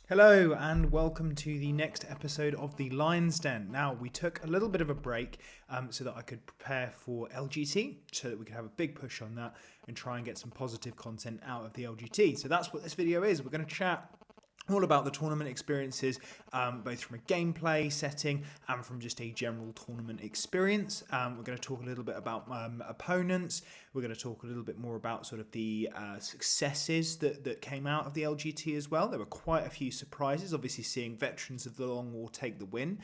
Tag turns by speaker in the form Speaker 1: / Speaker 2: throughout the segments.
Speaker 1: Hello and welcome to the next episode of the Lion's Den. Now, we took a little bit of a break so that I could prepare for LGT, so that we could have a big push on that and try and get some positive content out of the LGT. So that's what this video is. We're going to chat all about the tournament experiences, both from a gameplay setting and from just a general tournament experience. We're going to talk a little bit about opponents. We're going to talk a little bit more about sort of the successes that came out of the LGT as well. There were quite a few surprises, obviously seeing veterans of the Long War take the win.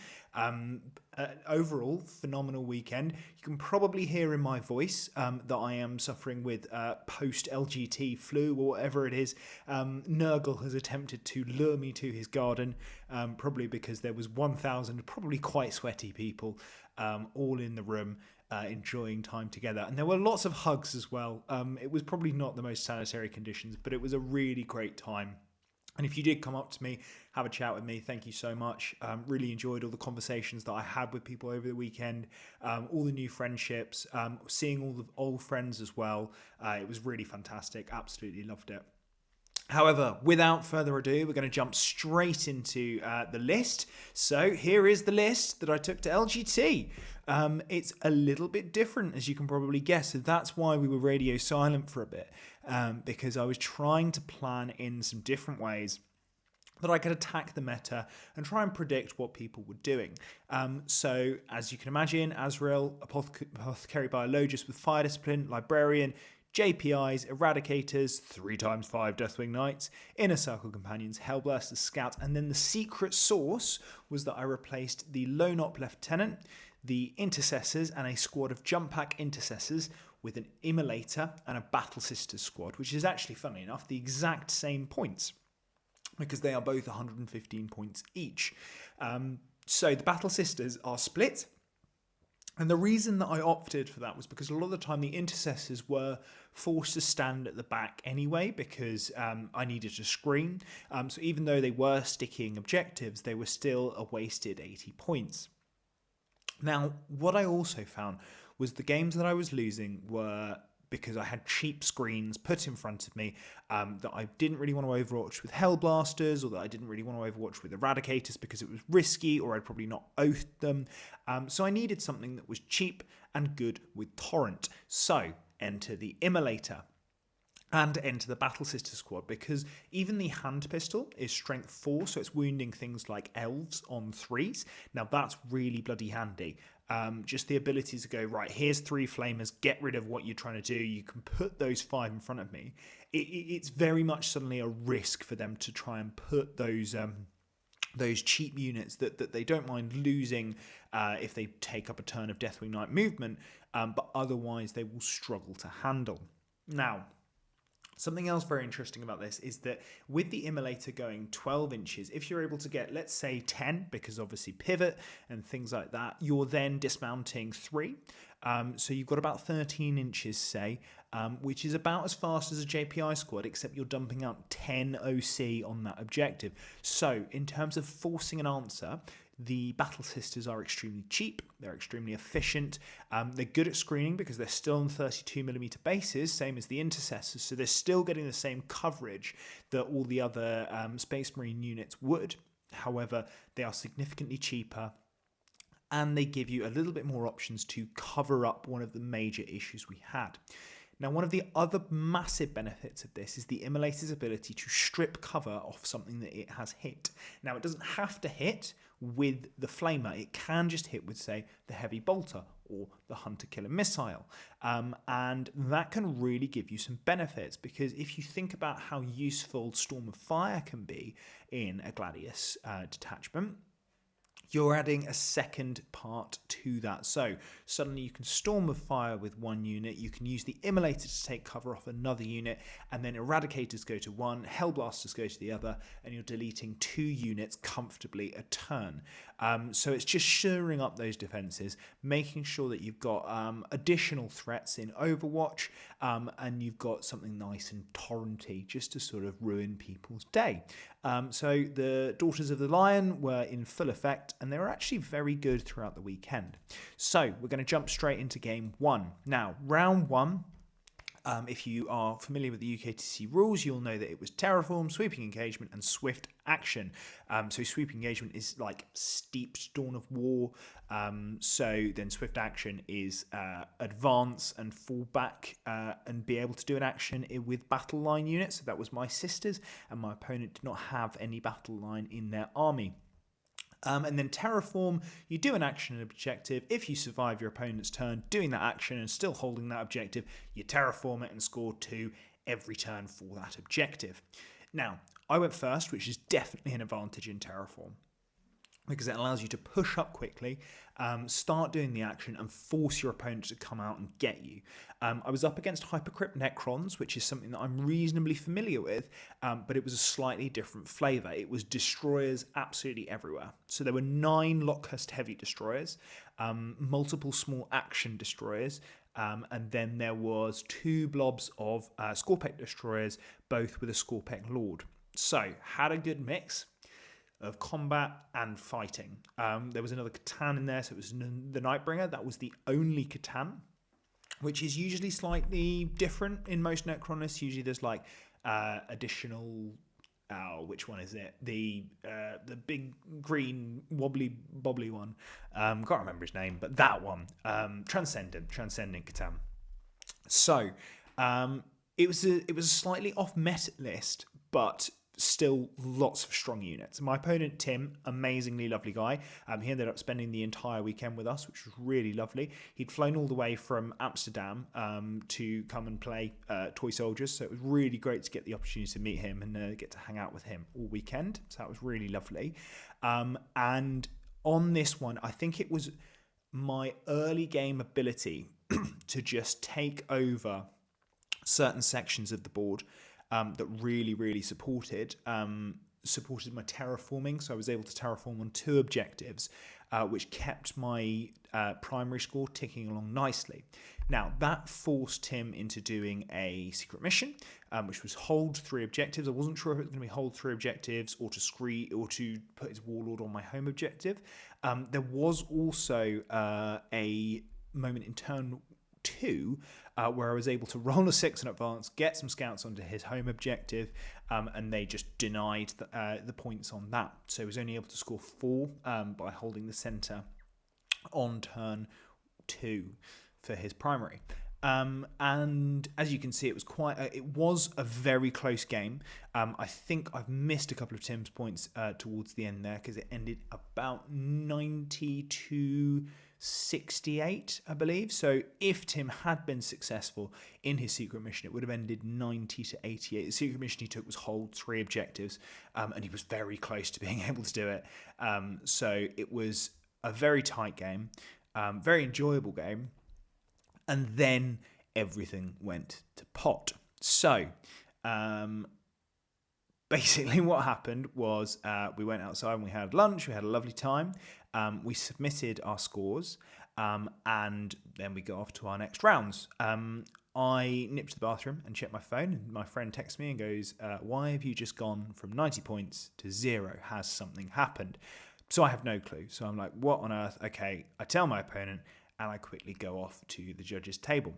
Speaker 1: Overall, phenomenal weekend. You can probably hear in my voice that I am suffering with post-LGT flu or whatever it is. Nurgle has attempted to lure me to his garden, probably because there was 1,000 probably quite sweaty people all in the room enjoying time together. And there were lots of hugs as well. It was probably not the most sanitary conditions, but it was a really great time. And if you did come up to me, have a chat with me, thank you so much. Really enjoyed all the conversations that I had with people over the weekend, all the new friendships, seeing all the old friends as well. It was really fantastic. Absolutely loved it. However, without further ado, we're going to jump straight into the list. So here is the list that I took to LGT. It's a little bit different, as you can probably guess. So that's why we were radio silent for a bit, because I was trying to plan in some different ways that I could attack the meta and try and predict what people were doing. So, as you can imagine, Azrael, Apothecary Biologist with Fire Discipline, Librarian, JPIs, Eradicators, 3x5 Deathwing Knights, Inner Circle Companions, Hellblasters, Scout, and then the secret sauce was that I replaced the Lone Op Lieutenant, the Intercessors, and a squad of Jump Pack Intercessors with an Immolator and a Battle Sisters squad, which is actually, funnily enough, the exact same points, because they are both 115 points each. So the Battle Sisters are split. And the reason that I opted for that was because a lot of the time the intercessors were forced to stand at the back anyway, because I needed to screen. So even though they were sticking objectives, they were still a wasted 80 points. Now, what I also found was the games that I was losing were because I had cheap screens put in front of me that I didn't really want to overwatch with Hellblasters, or that I didn't really want to overwatch with Eradicators because it was risky, or I'd probably not oathed them. So I needed something that was cheap and good with Torrent. So enter the Immolator and enter the Battle Sister squad, because even the hand pistol is strength 4, so it's wounding things like elves on 3s. Now that's really bloody handy. Just the ability to go, right, here's 3 flamers, get rid of what you're trying to do, you can put those 5 in front of me. It's very much suddenly a risk for them to try and put those cheap units that they don't mind losing if they take up a turn of Deathwing Knight movement, but otherwise they will struggle to handle. Now, something else very interesting about this is that with the Immolator going 12 inches, if you're able to get, let's say, 10, because obviously pivot and things like that, you're then dismounting 3. So you've got about 13 inches, say, which is about as fast as a JPI squad, except you're dumping out 10 OC on that objective. So in terms of forcing an answer, the Battle Sisters are extremely cheap, they're extremely efficient, they're good at screening because they're still on 32mm bases, same as the Intercessors, so they're still getting the same coverage that all the other Space Marine units would. However, they are significantly cheaper, and they give you a little bit more options to cover up one of the major issues we had. Now, one of the other massive benefits of this is the Immolator's ability to strip cover off something that it has hit. Now, it doesn't have to hit with the Flamer. It can just hit with, say, the Heavy Bolter or the Hunter-Killer Missile. And that can really give you some benefits, because if you think about how useful Storm of Fire can be in a Gladius detachment, you're adding a second part to that. So suddenly you can Storm of Fire with one unit, you can use the Immolator to take cover off another unit, and then Eradicators go to one, Hellblasters go to the other, and you're deleting 2 units comfortably a turn. So it's just shoring up those defenses, making sure that you've got additional threats in Overwatch, and you've got something nice and torrenty just to sort of ruin people's day. So the Daughters of the Lion were in full effect, and they were actually very good throughout the weekend. So we're going to jump straight into game 1. Now, round 1, If you are familiar with the UKTC rules, you'll know that it was Terraform, Sweeping Engagement, and Swift Action. So Sweeping Engagement is like steeped Dawn of War. So then Swift Action is advance and fall back and be able to do an action with battle line units. So that was my sisters, and my opponent did not have any battle line in their army. And then Terraform, you do an action and objective. If you survive your opponent's turn doing that action and still holding that objective, you Terraform it and score 2 every turn for that objective. Now, I went first, which is definitely an advantage in Terraform, because it allows you to push up quickly, start doing the action, and force your opponent to come out and get you. I was up against Hypercrypt Necrons, which is something that I'm reasonably familiar with, but it was a slightly different flavour. It was destroyers absolutely everywhere. So there were 9 Lockhurst heavy destroyers, multiple small action destroyers, and then there was 2 blobs of Scorpec destroyers, both with a Scorpec Lord. So had a good mix of combat and fighting. There was another Catan in there, so it was the Nightbringer. That was the only Catan, which is usually slightly different in most Necronists. Usually there's like additional... which one is it? The big green wobbly bobbly one. Can't remember his name, but that one. Transcendent Catan. So it was a slightly off meta list, but still lots of strong units. My opponent, Tim, amazingly lovely guy. He ended up spending the entire weekend with us, which was really lovely. He'd flown all the way from Amsterdam to come and play Toy Soldiers, so it was really great to get the opportunity to meet him and get to hang out with him all weekend. So that was really lovely. And on this one, I think it was my early game ability to just take over certain sections of the board that really supported my terraforming. So I was able to terraform on 2 objectives, which kept my primary score ticking along nicely. Now, that forced him into doing a secret mission, which was hold 3 objectives. I wasn't sure if it was going to be hold 3 objectives or to put his warlord on my home objective. There was also a moment in turn 2 where I was able to roll a 6 in advance, get some scouts onto his home objective, and they just denied the points on that. So he was only able to score 4 by holding the centre on turn 2 for his primary. And as you can see, it was a very close game. I think I've missed a couple of Tim's points towards the end there, because it ended about 90-68, I believe. So if Tim had been successful in his secret mission, it would have ended 90-88. The secret mission he took was hold 3 objectives, and he was very close to being able to do it. So it was a very tight game, very enjoyable game. And then everything went to pot. So basically what happened was we went outside and we had lunch. We had a lovely time. We submitted our scores, and then we got off to our next rounds. I nipped to the bathroom and checked my phone, and my friend texts me and goes, why have you just gone from 90 points to 0? Has something happened? So I have no clue. So I'm like, what on earth? Okay, I tell my opponent, and I quickly go off to the judges' table.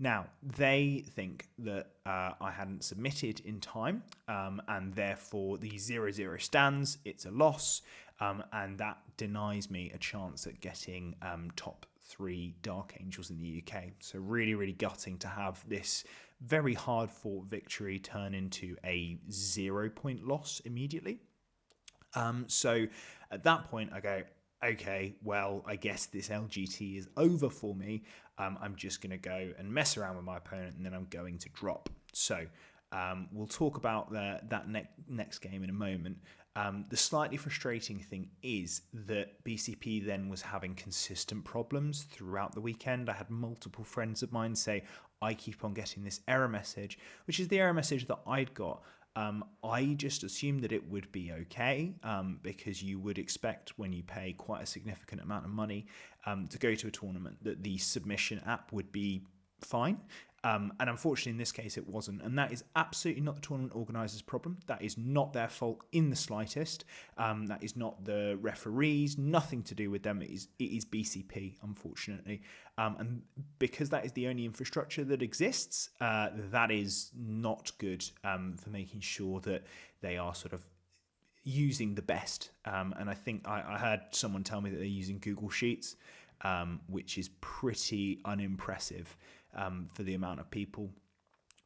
Speaker 1: Now, they think that I hadn't submitted in time, and therefore the 0-0 stands, it's a loss, and that denies me a chance at getting top 3 Dark Angels in the UK. So really gutting to have this very hard-fought victory turn into a 0-point loss immediately. So at that point, I go, okay, well, I guess this LGT is over for me. I'm just going to go and mess around with my opponent, and then I'm going to drop. So we'll talk about that next game in a moment. The slightly frustrating thing is that BCP then was having consistent problems throughout the weekend. I had multiple friends of mine say, I keep on getting this error message, which is the error message that I'd got. I just assumed that it would be okay, because you would expect when you pay quite a significant amount of money to go to a tournament that the submission app would be fine. And unfortunately, in this case, it wasn't. And that is absolutely not the tournament organiser's problem. That is not their fault in the slightest. That is not the referees, nothing to do with them. It is BCP, unfortunately. And because that is the only infrastructure that exists, that is not good for making sure that they are sort of using the best. And I think I heard someone tell me that they're using Google Sheets, which is pretty unimpressive for the amount of people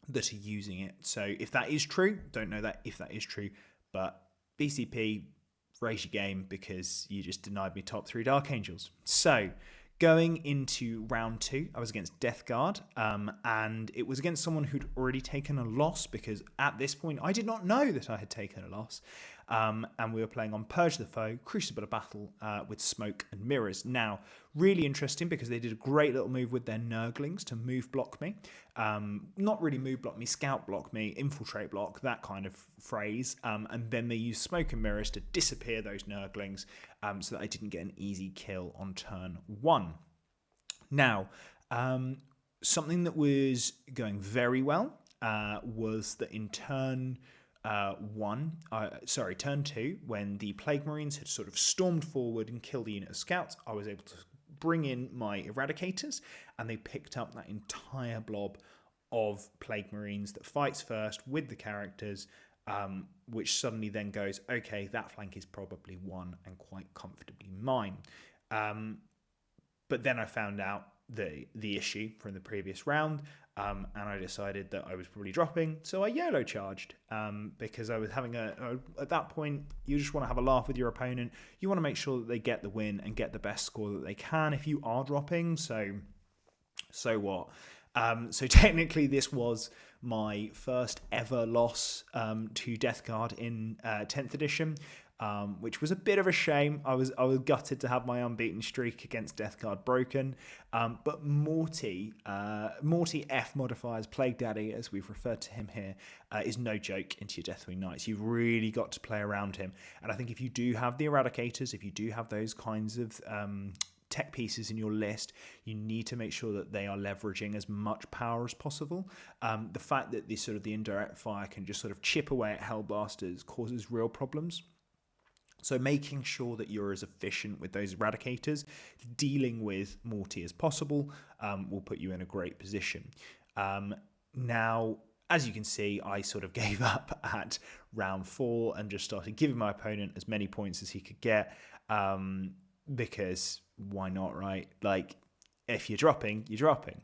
Speaker 1: that are using it. So if that is true, don't know that if that is true, but BCP, raise your game because you just denied me top 3 Dark Angels. So going into round 2, I was against Death Guard, and it was against someone who'd already taken a loss, because at this point I did not know that I had taken a loss. And we were playing on Purge the Foe, Crucible of Battle with Smoke and Mirrors. Now, really interesting because they did a great little move with their Nurglings to move block me. Not really move block me, scout block me, infiltrate block, that kind of phrase. And then they used Smoke and Mirrors to disappear those Nurglings so that I didn't get an easy kill on turn 1. Now, something that was going very well was that in turn 2, when the Plague Marines had sort of stormed forward and killed the unit of scouts, I was able to bring in my Eradicators, and they picked up that entire blob of Plague Marines that fights first with the characters, which suddenly then goes, okay, that flank is probably won and quite comfortably mine. But then I found out the issue from the previous round, and I decided that I was probably dropping, so I YOLO charged, because I was having at that point, you just want to have a laugh with your opponent. You want to make sure that they get the win and get the best score that they can if you are dropping, so what? So technically this was my first ever loss to Death Guard in 10th edition. Which was a bit of a shame. I was gutted to have my unbeaten streak against Death Guard broken. But Morty F modifiers, Plague Daddy, as we've referred to him here, is no joke into your Deathwing Knights. You've really got to play around him. And I think if you do have the Eradicators, if you do have those kinds of tech pieces in your list, you need to make sure that they are leveraging as much power as possible. The fact that the indirect fire can just sort of chip away at Hellblasters causes real problems. So making sure that you're as efficient with those Eradicators, dealing with Morty as possible, will put you in a great position. Now, as you can see, I sort of gave up at round 4 and just started giving my opponent as many points as he could get, because why not, right? Like, if you're dropping, you're dropping.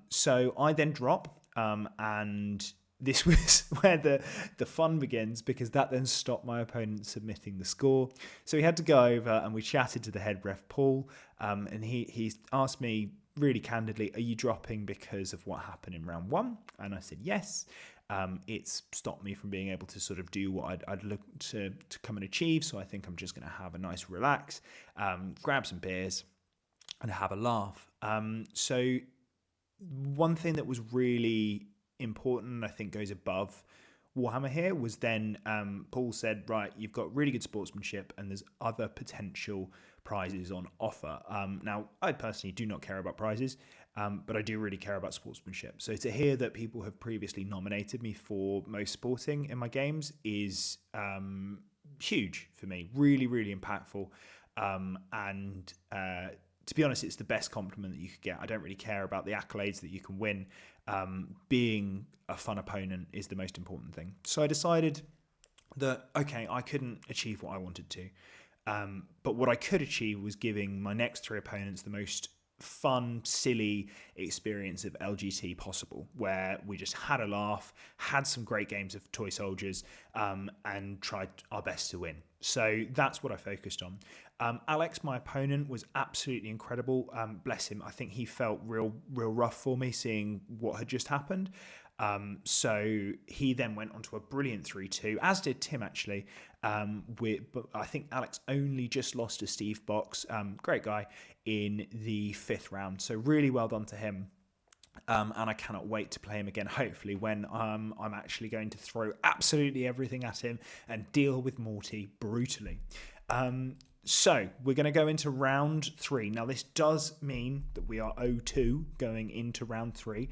Speaker 1: So I then drop, and this was where the fun begins, because that then stopped my opponent submitting the score. So he had to go over, and we chatted to the head ref, Paul, and he asked me really candidly, are you dropping because of what happened in round 1? And I said yes. It's stopped me from being able to sort of do what I'd look to come and achieve. So I think I'm just going to have a nice relax, grab some beers and have a laugh. So one thing that was really important, I think goes above Warhammer here, was then Paul said, right, you've got really good sportsmanship and there's other potential prizes on offer. Now, I personally do not care about prizes, but I do really care about sportsmanship. So to hear that people have previously nominated me for most sporting in my games is huge for me, really, really impactful. And to be honest, it's the best compliment that you could get. I don't really care about the accolades that you can win. Being a fun opponent is the most important thing. So I decided that, okay, I couldn't achieve what I wanted to. But what I could achieve was giving my next 3 opponents the most fun, silly experience of LGT possible, where we just had a laugh, had some great games of Toy Soldiers, and tried our best to win. So that's what I focused on. Alex, my opponent, was absolutely incredible. Bless him. I think he felt real rough for me, seeing what had just happened. So he then went on to a brilliant 3-2, as did Tim, actually. But I think Alex only just lost to Steve Box, great guy, in the 5th round. So really well done to him. And I cannot wait to play him again, hopefully, when I'm actually going to throw absolutely everything at him and deal with Morty brutally. So we're going to go into round 3. Now, this does mean that we are 0-2 going into round 3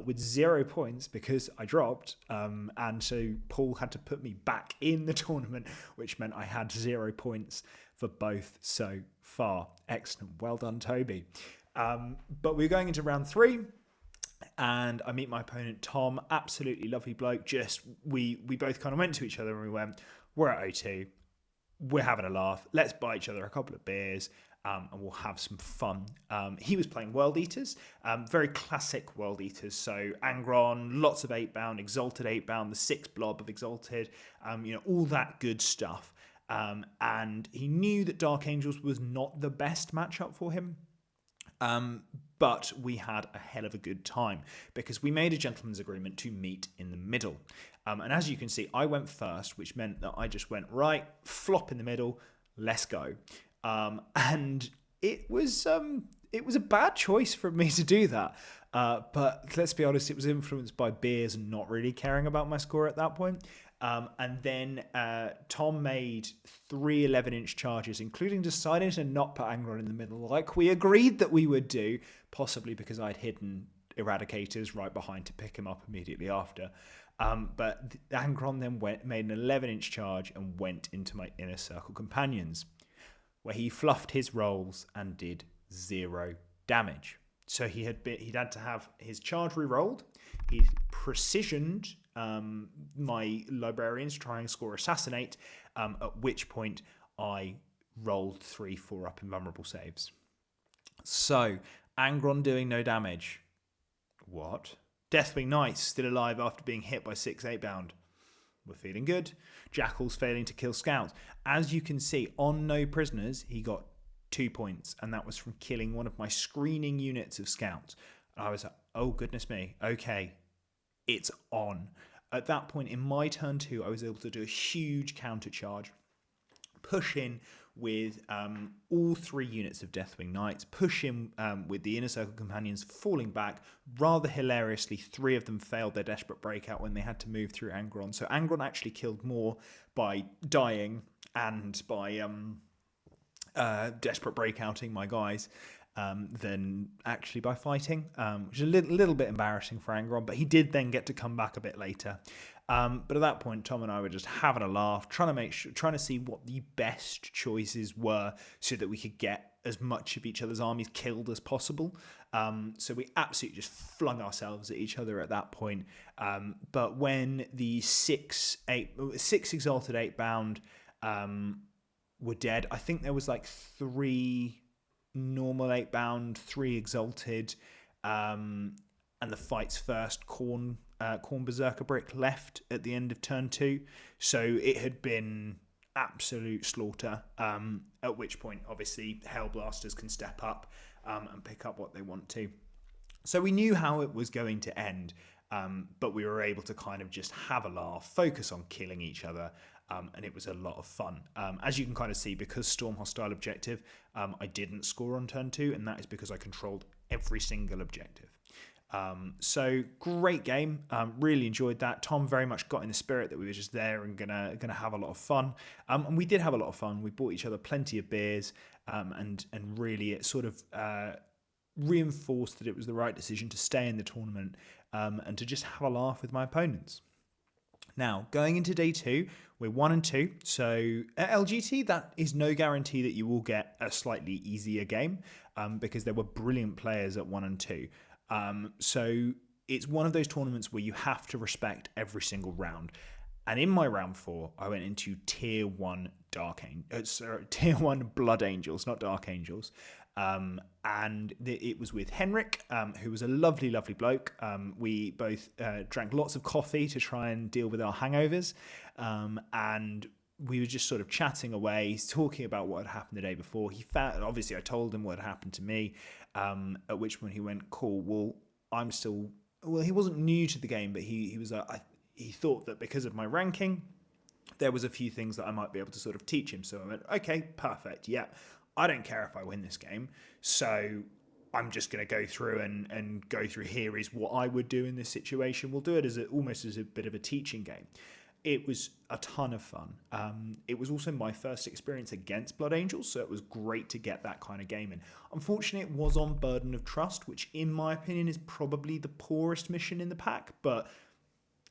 Speaker 1: with 0 points because I dropped. And so Paul had to put me back in the tournament, which meant I had 0 points for both so far. Excellent. Well done, Toby. But we're going into round 3. And I meet my opponent, Tom. Absolutely lovely bloke. Just we both kind of went to each other and we went, we're at 0-2. We're having a laugh. Let's buy each other a couple of beers and we'll have some fun. He was playing World Eaters, very classic World Eaters. So Angron, lots of 8-bound, Exalted 8-bound, the 6 blob of Exalted, all that good stuff. And he knew that Dark Angels was not the best matchup for him. But we had a hell of a good time because we made a gentleman's agreement to meet in the middle. And as you can see, I went first, which meant that I just went right, flop in the middle, let's go. And it was a bad choice for me to do that. But let's be honest, it was influenced by beers and not really caring about my score at that point. And then Tom made 3 11-inch charges, including deciding to not put Angron in the middle, like we agreed that we would do, possibly because I'd hidden Eradicators right behind to pick him up immediately after. But Angron then made an 11-inch charge and went into my inner circle companions, where he fluffed his rolls and did 0 damage. So he'd had to have his charge re-rolled. He'd precisioned my librarians to try and score assassinate, at which point I rolled 3 4-up invulnerable saves. So Angron doing no damage. What? Deathwing Knights still alive after being hit by 6 8-bound. We're feeling good. Jackals failing to kill scouts. As you can see, on no prisoners, he got 2 points, and that was from killing one of my screening units of scouts. And I was like, oh, goodness me. Okay, it's on. At that point in my turn 2, I was able to do a huge counter charge, push in with all 3 units of Deathwing Knights, push in with the Inner Circle Companions falling back. Rather hilariously, 3 of them failed their desperate breakout when they had to move through Angron. So Angron actually killed more by dying and by desperate breakouting my guys than actually by fighting, which is a little bit embarrassing for Angron, but he did then get to come back a bit later. But at that point, Tom and I were just having a laugh, trying to see what the best choices were so that we could get as much of each other's armies killed as possible. So we absolutely just flung ourselves at each other at that point. But when the 6 Exalted 8-bound were dead, I think there was like 3 normal 8-bound, 3 Exalted, and the fight's first Khorne Berserker Brick left at the end of turn 2. So it had been absolute slaughter, at which point obviously Hellblasters can step up and pick up what they want to. So we knew how it was going to end, but we were able to kind of just have a laugh, focus on killing each other, and it was a lot of fun. As you can kind of see, because Storm Hostile Objective, I didn't score on turn 2, and that is because I controlled every single objective. So great game. Really enjoyed that. Tom very much got in the spirit that we were just there and gonna have a lot of fun. And we did have a lot of fun. We bought each other plenty of beers, and really it sort of reinforced that it was the right decision to stay in the tournament, and to just have a laugh with my opponents. Now, going into day 2, we're 1 and 2. So at LGT, that is no guarantee that you will get a slightly easier game, because there were brilliant players at 1 and 2. So it's one of those tournaments where you have to respect every single round. And in my round 4, I went into tier 1 tier 1 Blood Angels, not Dark Angels. And it was with Henrik, who was a lovely, lovely bloke. We both drank lots of coffee to try and deal with our hangovers. And we were just sort of chatting away. He's talking about what had happened the day before. Obviously, I told him what had happened to me, at which point he went, cool, well, he wasn't new to the game, but he was he thought that because of my ranking, there was a few things that I might be able to sort of teach him. So I went, okay, perfect. Yeah, I don't care if I win this game. So I'm just going to go through and go through here is what I would do in this situation. We'll do it as almost as a bit of a teaching game. it was a ton of fun. It was also my first experience against Blood Angels, so it was great to get that kind of game in. Unfortunately, it was on Burden of Trust, which in my opinion is probably the poorest mission in the pack, but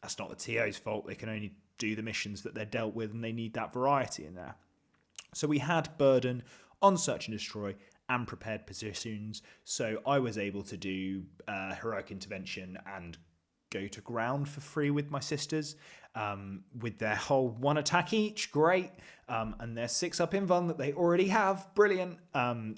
Speaker 1: that's not the TO's fault. They can only do the missions that they're dealt with, and they need that variety in there. So we had Burden on Search and Destroy and prepared positions, so I was able to do Heroic Intervention and go to ground for free with my sisters, with their whole 1 attack each, great, and their 6-up invuln that they already have, brilliant.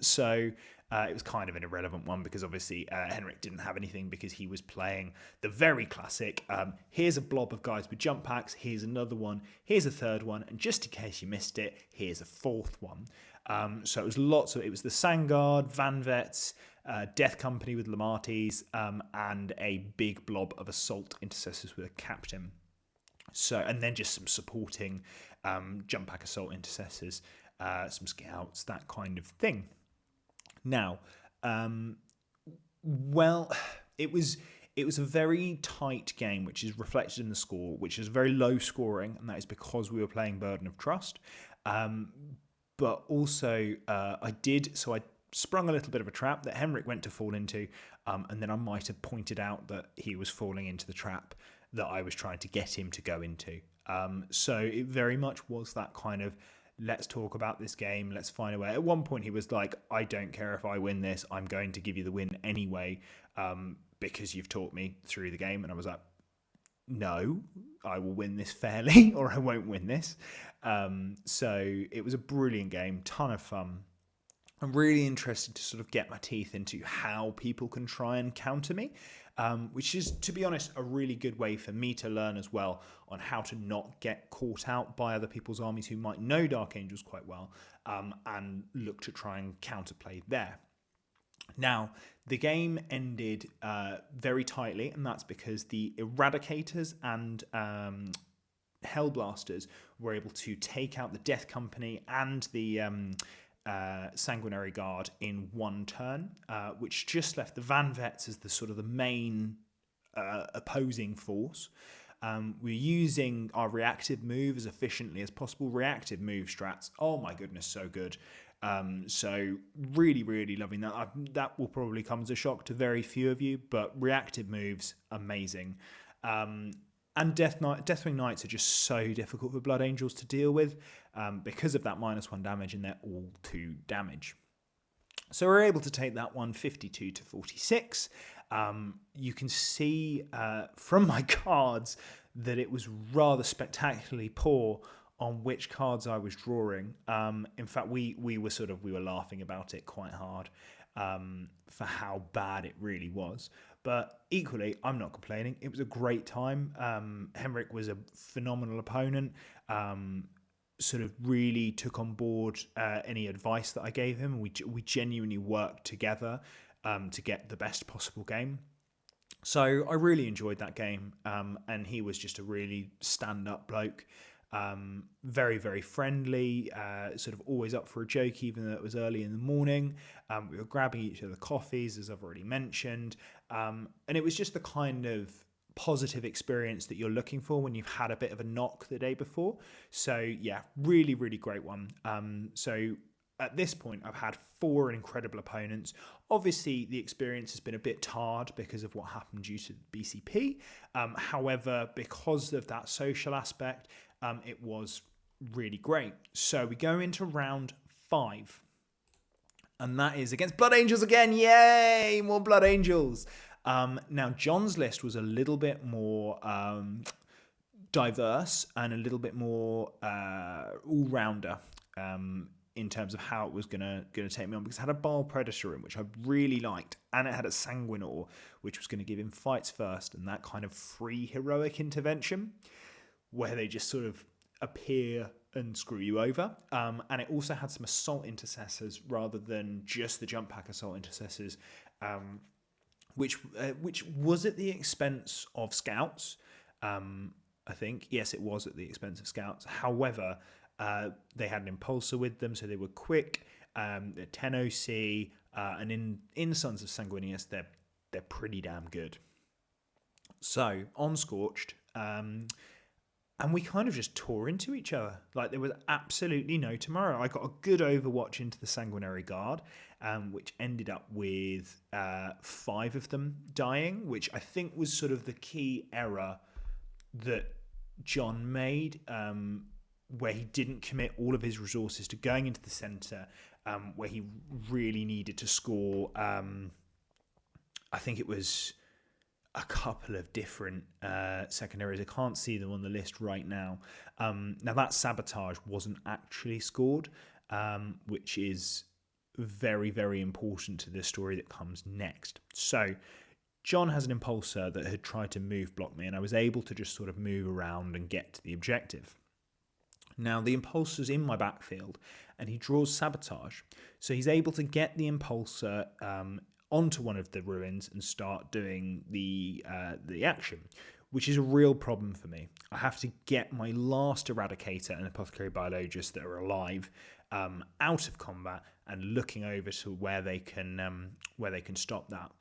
Speaker 1: So it was kind of an irrelevant one because obviously Henrik didn't have anything because he was playing the very classic, here's a blob of guys with jump packs, here's another one, here's a third one, and just in case you missed it, here's a fourth one. So it was it was the Sangard, Vanvets, Death Company with Lamartis, and a big blob of assault intercessors with a captain. So, and then just some supporting jump pack assault intercessors, some scouts, that kind of thing. Now, it was a very tight game, which is reflected in the score, which is very low scoring, and that is because we were playing Burden of Trust. But also, I sprung a little bit of a trap that Henrik went to fall into, and then I might have pointed out that he was falling into the trap that I was trying to get him to go into. So it very much was that kind of, let's talk about this game, let's find a way. At one point he was like, I don't care if I win this, I'm going to give you the win anyway, because you've taught me through the game. And I was like, no, I will win this fairly or I won't win this. So it was a brilliant game, ton of fun. I'm really interested to sort of get my teeth into how people can try and counter me, which is, to be honest, a really good way for me to learn as well on how to not get caught out by other people's armies who might know Dark Angels quite well, and look to try and counterplay there. Now, the game ended very tightly, and that's because the Eradicators and Hellblasters were able to take out the Death Company and the Sanguinary Guard in one turn, which just left the Vanvets as the sort of the main opposing force. We're using our reactive move as efficiently as possible. Reactive move strats, oh my goodness, so good. So really, really loving that. That will probably come as a shock to very few of you, but reactive moves, amazing. And Deathwing Knights are just so difficult for Blood Angels to deal with because of that -1 damage, and they're all 2 damage. So we're able to take that one 52 to 46. You can see from my cards that it was rather spectacularly poor on which cards I was drawing. In fact, we were laughing about it quite hard for how bad it really was. But equally, I'm not complaining. It was a great time. Henrik was a phenomenal opponent. Sort of really took on board any advice that I gave him. We genuinely worked together to get the best possible game. So I really enjoyed that game. And he was just a really stand-up bloke. Very, very friendly, sort of always up for a joke, even though it was early in the morning. We were grabbing each other coffees, as I've already mentioned. And it was just the kind of positive experience that you're looking for when you've had a bit of a knock the day before. So yeah, really, really great one. So at this point, I've had 4 incredible opponents. Obviously, the experience has been a bit tarred because of what happened due to BCP. However, because of that social aspect, it was really great. So we go into round 5. And that is against Blood Angels again. Yay! More Blood Angels. Now, John's list was a little bit more diverse and a little bit more all-rounder in terms of how it was gonna take me on, because it had a Bile Predator in, which I really liked, and it had a Sanguinor, which was going to give him fights first and that kind of free heroic intervention where they just sort of appear and screw you over. And it also had some assault intercessors rather than just the jump pack assault intercessors, which was at the expense of scouts. I think, yes, it was at the expense of scouts. However, they had an impulsor with them, so they were quick. They're 10 OC, and in Sons of Sanguinius, they're pretty damn good. So on Scorched, And we kind of just tore into each other. Like there was absolutely no tomorrow. I got a good overwatch into the Sanguinary Guard, which ended up with 5 of them dying, which I think was sort of the key error that John made, where he didn't commit all of his resources to going into the centre, where he really needed to score. I think it was a couple of different secondaries. I can't see them on the list right now. Now that sabotage wasn't actually scored, which is very, very important to the story that comes next. So John has an impulsor that had tried to move block me, and I was able to just sort of move around and get to the objective. Now the impulsor's in my backfield, and he draws sabotage, so he's able to get the impulsor onto one of the ruins and start doing the action, which is a real problem for me. I have to get my last Eradicator and Apothecary Biologist that are alive out of combat and looking over to where they can stop that.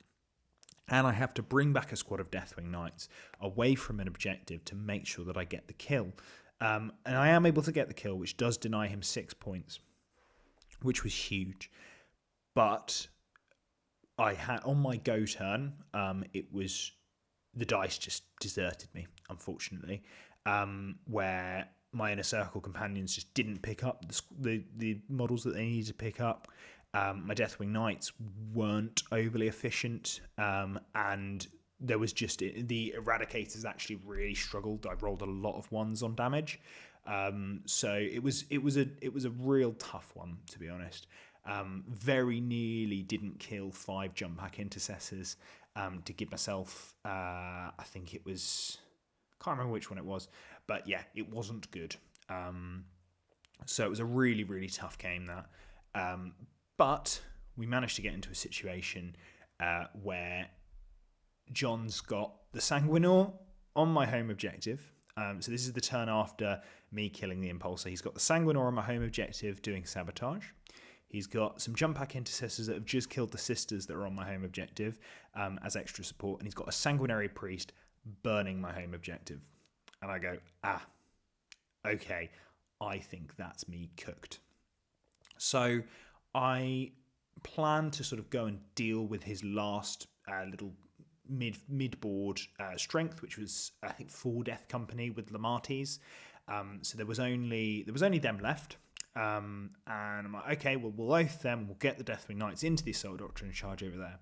Speaker 1: And I have to bring back a squad of Deathwing Knights away from an objective to make sure that I get the kill. And I am able to get the kill, which does deny him 6 points, which was huge. But I had on my go turn, it was the dice just deserted me, unfortunately, where my Inner Circle companions just didn't pick up the models that they needed to pick up. My Deathwing Knights weren't overly efficient, and there was just the Eradicators actually really struggled. I rolled a lot of ones on damage, so it was a real tough one, to be honest. Very nearly didn't kill 5 jump pack intercessors to give myself. I think it was. Can't remember which one it was, but yeah, it wasn't good. So it was a really, really tough game that. But we managed to get into a situation where John's got the Sanguinor on my home objective. So this is the turn after me killing the Impulsor. He's got the Sanguinor on my home objective doing sabotage. He's got some jump pack intercessors that have just killed the sisters that are on my home objective as extra support. And he's got a Sanguinary Priest burning my home objective. And I go, okay, I think that's me cooked. So I plan to sort of go and deal with his last little mid-board strength, which was, I think, 4 Death Company with Lamartis. So there was only them left. And I'm like, okay, well, we'll oath them, we'll get the Deathwing Knights into the Assault Doctrine and charge over there.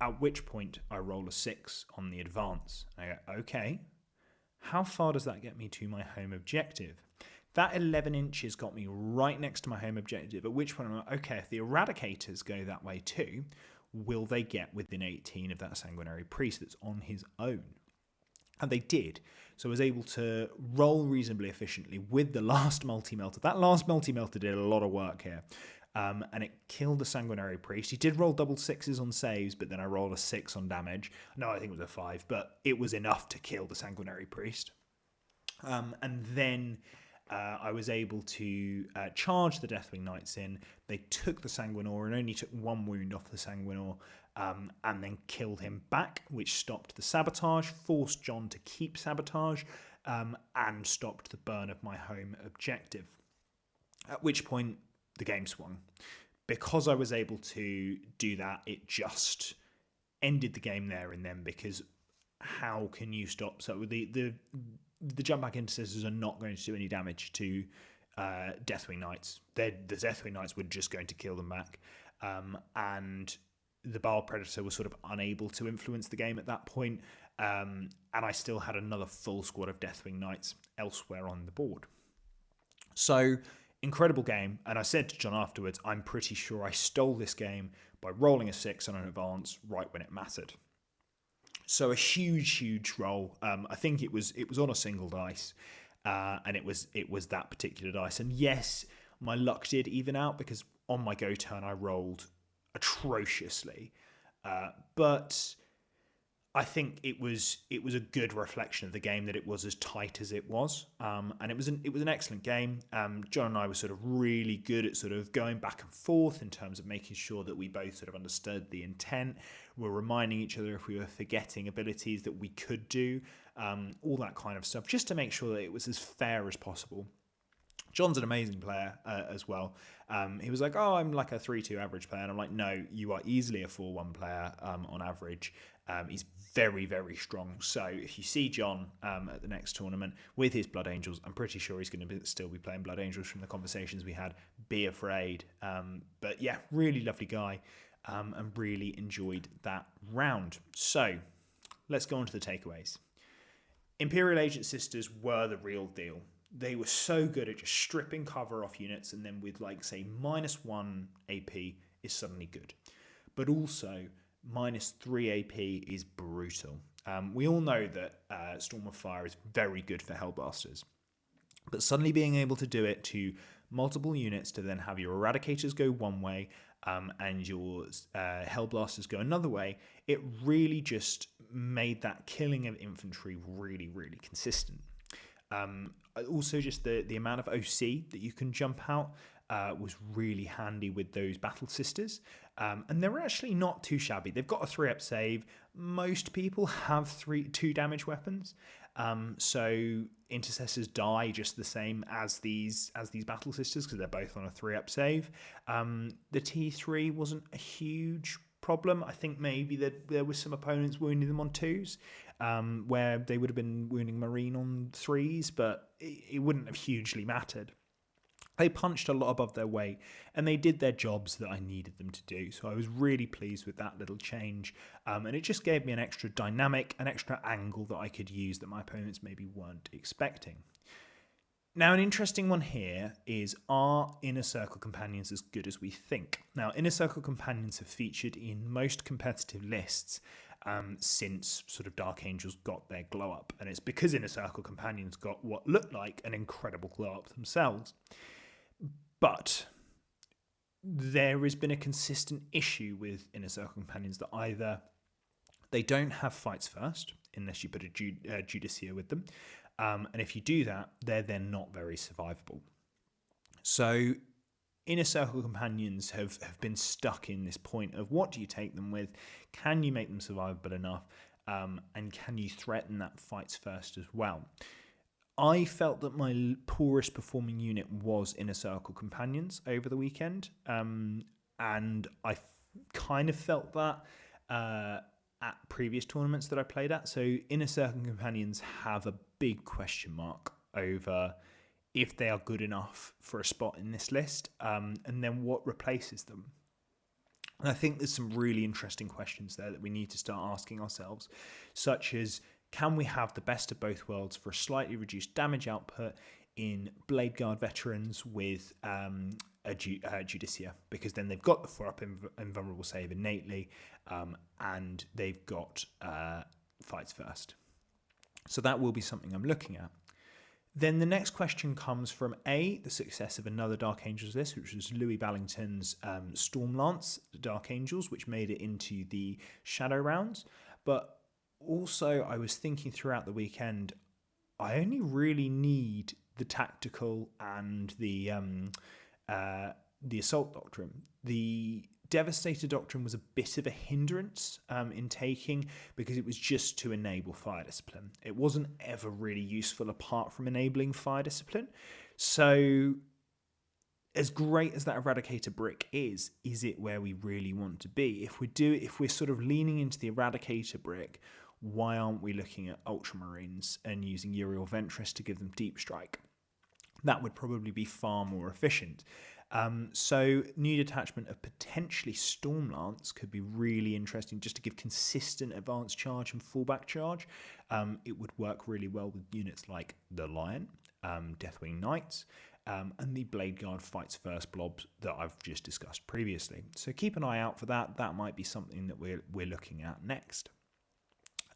Speaker 1: At which point, I roll a 6 on the advance. I go, okay, how far does that get me to my home objective? That 11 inches got me right next to my home objective, at which point I'm like, okay, if the Eradicators go that way too, will they get within 18 of that Sanguinary Priest that's on his own? And they did. So I was able to roll reasonably efficiently with the last multi-melter. That last multi-melter did a lot of work here. And it killed the Sanguinary Priest. He did roll double 6s on saves, but then I rolled a 6 on damage. No, I think it was a 5, but it was enough to kill the Sanguinary Priest. And then I was able to charge the Deathwing Knights in. They took the Sanguinor and only took 1 wound off the Sanguinor, and then killed him back, which stopped the sabotage, forced John to keep sabotage, and stopped the burn of my home objective. At which point, the game swung. Because I was able to do that, it just ended the game there and then, because how can you stop? So the jump back intercessors are not going to do any damage to Deathwing Knights. The Deathwing Knights were just going to kill them back. And the Baal Predator was sort of unable to influence the game at that point. And I still had another full squad of Deathwing Knights elsewhere on the board. So, incredible game. And I said to John afterwards, I'm pretty sure I stole this game by rolling a 6 on an advance right when it mattered. So a huge roll. I think it was on a single dice, and it was that particular dice. And yes, my luck did even out, because on my go turn I rolled atrociously, but I think it was a good reflection of the game that it was as tight as it was, and it was an excellent game. John and I were sort of really good at sort of going back and forth in terms of making sure that we both sort of understood the intent. We're reminding each other if we were forgetting abilities that we could do, all that kind of stuff, just to make sure that it was as fair as possible. John's an amazing player as well. He was like, oh, I'm like a 3-2 average player. And I'm like, no, you are easily a 4-1 player on average. He's very, very strong. So if you see John at the next tournament with his Blood Angels, I'm pretty sure he's going to still be playing Blood Angels from the conversations we had. Be afraid. But yeah, really lovely guy, and really enjoyed that round. So let's go on to the takeaways. Imperial Agent Sisters were the real deal. They were so good at just stripping cover off units, and then with, like, say, -1 AP is suddenly good. But also, -3 AP is brutal. We all know that Storm of Fire is very good for Hellblasters. But suddenly being able to do it to multiple units, to then have your Eradicators go one way and your Hellblasters go another way, it really just made that killing of infantry really, really consistent. Also, just the amount of OC that you can jump out was really handy with those Battle Sisters. And they're actually not too shabby. They've got a 3-up save. Most people have 2 damage weapons. So Intercessors die just the same as these Battle Sisters, because they're both on a 3-up save. The T3 wasn't a huge problem. I think maybe there was some opponents wounding them on 2s, where they would have been wounding Marine on 3s, but it wouldn't have hugely mattered. They punched a lot above their weight, and they did their jobs that I needed them to do. So I was really pleased with that little change, and it just gave me an extra dynamic, an extra angle that I could use that my opponents maybe weren't expecting. Now, an interesting one here is, are Inner Circle Companions as good as we think? Now, Inner Circle Companions have featured in most competitive lists since sort of Dark Angels got their glow up, and it's because Inner Circle Companions got what looked like an incredible glow up themselves. But there has been a consistent issue with Inner Circle Companions that either they don't have fights first, unless you put a Judicia with them, and if you do that, they're then not very survivable. So Inner Circle Companions have been stuck in this point of, what do you take them with? Can you make them survivable enough? And can you threaten that fights first as well? I felt that my poorest performing unit was Inner Circle Companions over the weekend, and I kind of felt that at previous tournaments that I played at. So Inner Circle Companions have a big question mark over if they are good enough for a spot in this list, and then what replaces them. And I think there's some really interesting questions there that we need to start asking ourselves, such as, can we have the best of both worlds for a slightly reduced damage output in Blade Guard veterans with a Judicia? Because then they've got the 4-up invulnerable save innately, and they've got fights first. So that will be something I'm looking at. Then the next question comes from the success of another Dark Angels list, which was Louis Ballington's Stormlance Dark Angels, which made it into the Shadow rounds. But also, I was thinking throughout the weekend, I only really need the tactical and the Assault Doctrine. The Devastator Doctrine was a bit of a hindrance in taking, because it was just to enable Fire Discipline. It wasn't ever really useful apart from enabling Fire Discipline. So as great as that Eradicator brick is it where we really want to be? If we're sort of leaning into the Eradicator brick, why aren't we looking at Ultramarines and using Uriel Ventress to give them deep strike? That would probably be far more efficient. So new detachment of potentially Stormlance could be really interesting, just to give consistent advanced charge and fallback charge. It would work really well with units like the Lion, Deathwing Knights, and the Blade Guard fights first blobs that I've just discussed previously. So keep an eye out for that. That might be something that we're looking at next.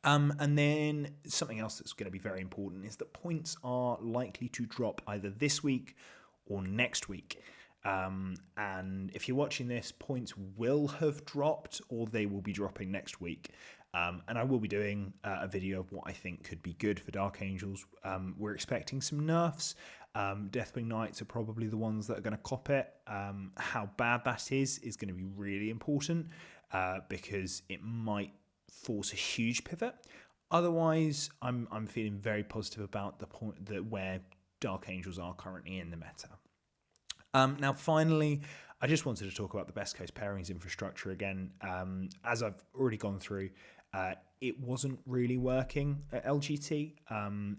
Speaker 1: And then something else that's going to be very important is that points are likely to drop either this week or next week. And if you're watching this, points will have dropped, or they will be dropping next week. And I will be doing a video of what I think could be good for Dark Angels. We're expecting some nerfs. Deathwing Knights are probably the ones that are going to cop it. How bad that is going to be really important, because it might force a huge pivot. Otherwise, I'm feeling very positive about the point that where Dark Angels are currently in the meta. Now, finally, I just wanted to talk about the best case pairings infrastructure again. As I've already gone through, it wasn't really working at LGT.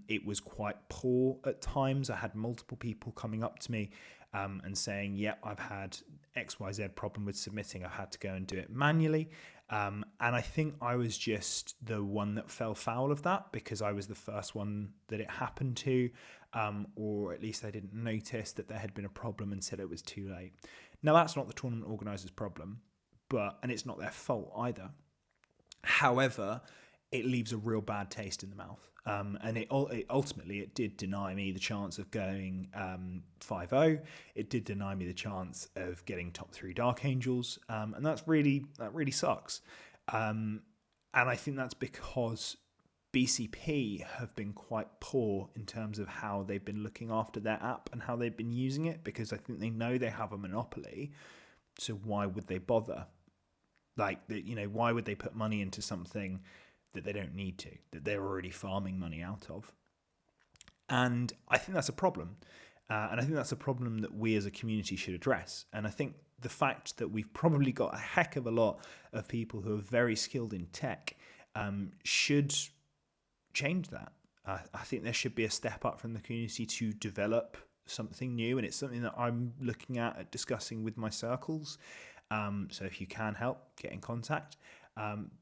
Speaker 1: It was quite poor at times. I had multiple people coming up to me and saying, yeah, I've had XYZ problem with submitting. I've had to go and do it manually. And I think I was just the one that fell foul of that because I was the first one that it happened to, or at least I didn't notice that there had been a problem until it was too late. Now, that's not the tournament organiser's problem, and it's not their fault either. However, it leaves a real bad taste in the mouth. And it ultimately, it did deny me the chance of going 5-0. It did deny me the chance of getting top 3 Dark Angels. And that really sucks. And I think that's because BCP have been quite poor in terms of how they've been looking after their app and how they've been using it, because I think they know they have a monopoly. So why would they bother? Why would they put money into something that they don't need to, that they're already farming money out of? And I think that's a problem. And I think that's a problem that we as a community should address. And I think the fact that we've probably got a heck of a lot of people who are very skilled in tech should change that. I think there should be a step up from the community to develop something new. And it's something that I'm looking at discussing with my circles. So if you can help, get in contact,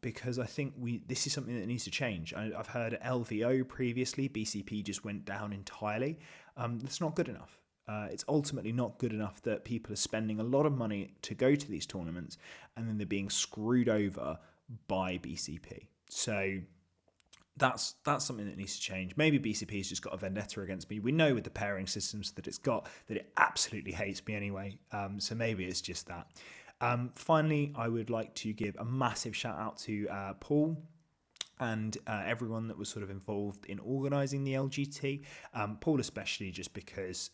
Speaker 1: because I think this is something that needs to change. I've heard LVO previously, BCP just went down entirely. That's not good enough. It's ultimately not good enough that people are spending a lot of money to go to these tournaments and then they're being screwed over by BCP. So that's something that needs to change. Maybe BCP has just got a vendetta against me. We know with the pairing systems that it's got that it absolutely hates me anyway. So maybe it's just that. Finally, I would like to give a massive shout out to Paul and everyone that was sort of involved in organising the LGT. Paul especially, just because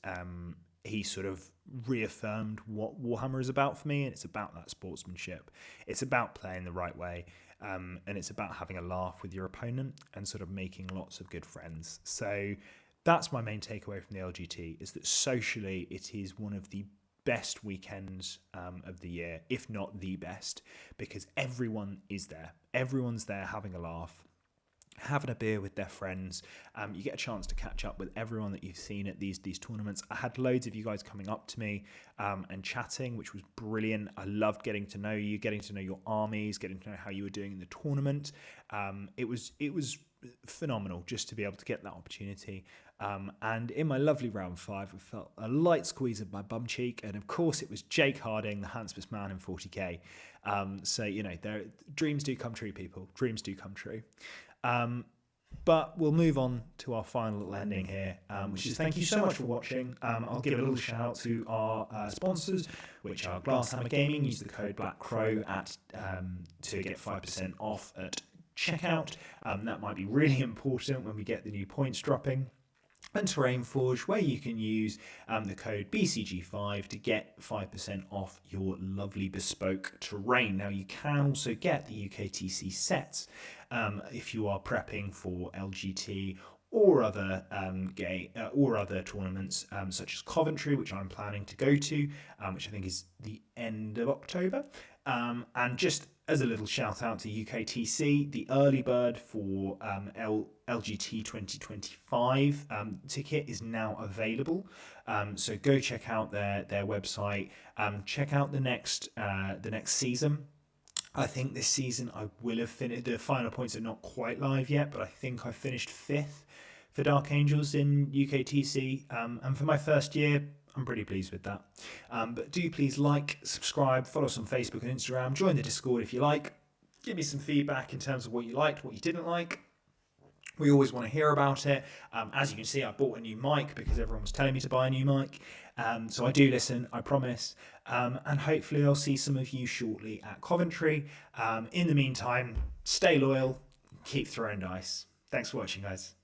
Speaker 1: he sort of reaffirmed what Warhammer is about for me, and it's about that sportsmanship. It's about playing the right way, and it's about having a laugh with your opponent and sort of making lots of good friends. So that's my main takeaway from the LGT, is that socially it is one of the best weekends of the year, if not the best, because everyone is there. Everyone's there having a laugh, having a beer with their friends. You get a chance to catch up with everyone that you've seen at these tournaments. I had loads of you guys coming up to me and chatting, which was brilliant. I loved getting to know you, getting to know your armies, getting to know how you were doing in the tournament. It was phenomenal just to be able to get that opportunity. And in my lovely round 5, I felt a light squeeze of my bum cheek, and of course it was Jake Harding, the handsomest man in 40k. So dreams do come true, people. Dreams do come true. But we'll move on to our final ending here, which is thank you so much for watching. I'll give a little shout out to our sponsors, which are Glasshammer Gaming. Use the code BlackCrow to get 5% off at checkout. That might be really important when we get the new points dropping. And Terrain Forge, where you can use the code BCG5 to get 5% off your lovely bespoke terrain. Now, you can also get the UKTC sets if you are prepping for LGT or other other tournaments such as Coventry, which I'm planning to go to, which I think is the end of October. And just as a little shout out to UKTC, the early bird for LGT 2025 ticket is now available. So go check out their website. Check out the next season. I think this season I will have finished. The final points are not quite live yet, but I think I finished 5th for Dark Angels in UKTC. And for my first year, I'm pretty pleased with that. But do please like, subscribe, follow us on Facebook and Instagram, join the Discord if you like. Give me some feedback in terms of what you liked, what you didn't like. We always want to hear about it. As you can see, I bought a new mic because everyone was telling me to buy a new mic. So I do listen, I promise. And hopefully I'll see some of you shortly at Coventry. In the meantime, stay loyal, keep throwing dice. Thanks for watching, guys.